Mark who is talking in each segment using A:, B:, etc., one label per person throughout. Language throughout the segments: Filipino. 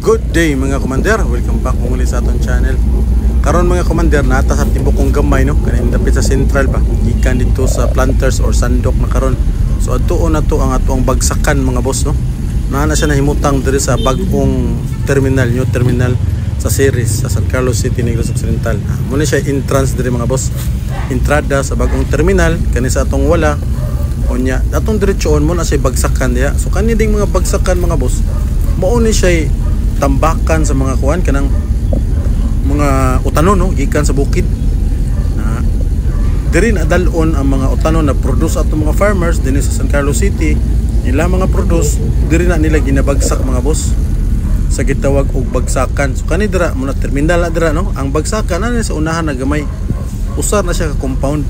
A: Good day mga commander, welcome back muli sa atong channel. Karon mga commander, nata sa tibok kong gamay no, kanin dapit sa central ba, gikan dito sa planters or sandok na karon. So adtuon na to ang atong bagsakan mga boss no. Na siya nahimutang diri sa bagong terminal, new terminal sa series sa San Carlos City, Negros Occidental. Muna siya entrance diri mga boss. Entrada sa bagong terminal kani sa atong wala. Onya, atong diretsoon mo na siya bagsakan diha. So kani ding mga bagsakan mga boss, mao ni siya tambakan sa mga kuan kanang mga utanon no, gikan sa bukid. Na diri na dalon ang mga utanon na produce ato mga farmers dinhi sa San Carlos City. Nila mga produce diri na nila ginabagsak mga boss sa gitawag og bagsakan. So kani dira mo na terminal na dira no, ang bagsakan na sa unahan na gamay. Usar na siya ka compound.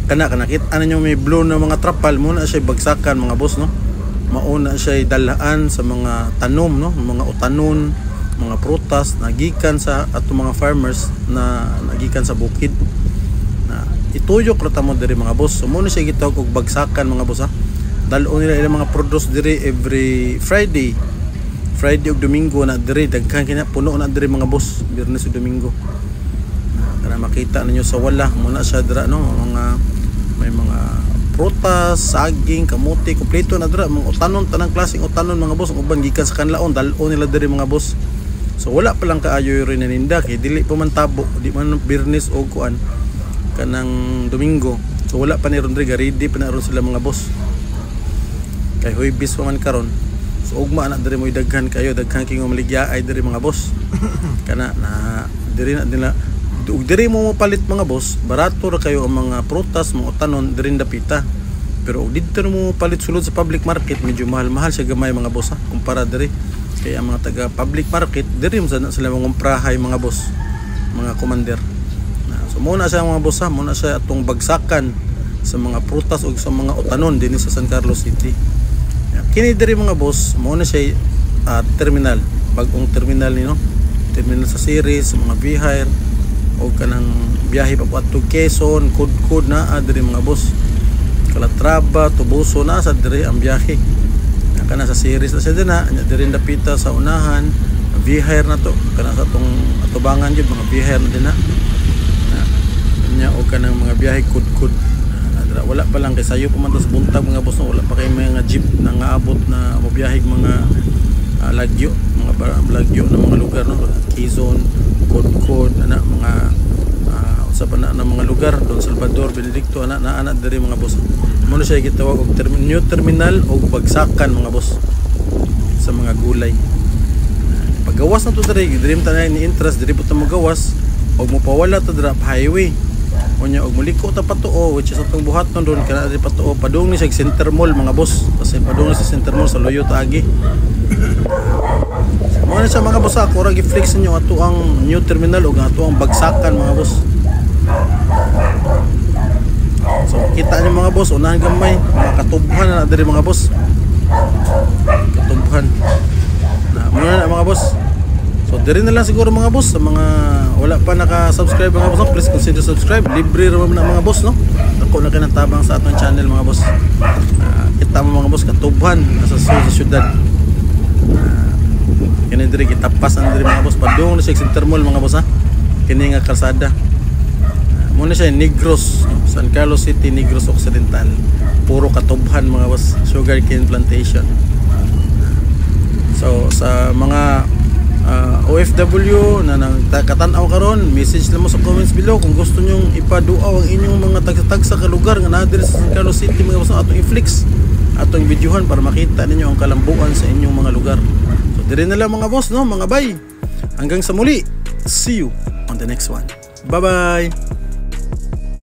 A: Kana kita ninyo may blue na mga trapal mo na siya bagsakan mga boss no. Mauna siya dalaan sa mga tanom no, mga utanon, mga prutas nagikan sa ato mga farmers na nagikan sa bukid. Na ituyok ra ta mo diri mga boss. So mo na siya gitawag og bagsakan mga boss ha. Dalon nila ilang mga produce diri every Friday ug Domingo na diri daghan kina puno na diri mga boss, Biyernes ug Domingo. Kana makita ninyo sa wala mo na siya dira no, mga may mga prutas, saging, kamuti, kompleto na dira mga utanon, tanang klaseng utanon mga boss. Ang uban gikan sa kanlaon, dalon nila diri mga boss. So wala pa lang kaayo rin naninda kay dili pa man tabo, di man Biyernes o kuan kanang Domingo. So wala pa ni ron diri, ready pa na ron sila mga boss. Kay Huwebes pa man karon. So ugma na diri mo daghan kayo, daghan kingo maligya ay diri mga boss. Kana na diri na nila ug diri mo palit mga boss, barato ra kayo ang mga prutas, mga utanon diri dapita. Pero ug dito mo palit sulod sa public market, medyo mahal siya gamay mga boss ha, kumpara diri. Kaya ang mga taga public market diri mo sana sila mangumprahay mga boss, mga commander. So muna siya mga boss ha, muna siya atong bagsakan sa mga prutas ug sa mga utanon dinhi sa San Carlos City. Kini diri mga boss, muna siya terminal, bagong terminal ni no. Terminal sa series, mga bihire o kanang biyahe pa to Quezon, Kudkud na diri mga boss. Calatrava, Tubuso na sa diri ang biyahe. Kana sa series na siya din na diri dapita sa unahan, bihire na to. Kana sa tong atubangan jud mga bihire na din na. Nya o kanang mga biyahe Kudkud. Wala pa lang kay sayo pa man sa buntag mga boss, wala pa kay mga jeep na ngaabot na mobiyahe mga lagyo, mga lagyo na mga lugar no, Quezon, Kudkud ana mga sa pana na mga lugar, Don Salvador, Benedicto ana diri mga boss. Mo siya gitawag og new terminal o bagsakan mga boss sa mga gulay. Paggawas na to diri ta na ni interest diri puta mo gawas og mo pawala ta dira highway. Unya og muliko ta patuo which is atong buhaton doon kana diri patuo padung ni sa Center Mall mga boss. Kasi padung ni sa Center Mall sa Loyo Taagi. Mo na sa mga boss ako ra gi-flex ninyo ato ang new terminal ug ato ang bagsakan mga boss. So kita niyo mga boss, unahan gamay, mga katubhan na diri mga boss. Katubhan. Muna na mga boss. So diri na lang siguro mga boss sa mga wala pa naka-subscribe mga boss, please consider subscribe. Libre ra man mga boss no. Ako na kinatabang sa atong channel mga boss. Kita mo mga boss katubhan sa syudad. Kini diri gitapas ang diri mga boss padung sa Center Mall mga boss ha. Kini nga kalsada. Muna siya Negros, San Carlos City, Negros Occidental. Puro katubhan mga boss, sugarcane plantation. So sa mga OFW na nagkatanaw karon, message lang mo sa comments below kung gusto nyong ipaduaw ang inyong mga tagsa-tagsa ka lugar nga naa diri sa San Carlos City mga boss, atong i-flex, atong videohan para makita ninyo ang kalambuan sa inyong mga lugar. So diri na lang mga boss no, mga bay. Hanggang sa muli. See you on the next one. Bye bye.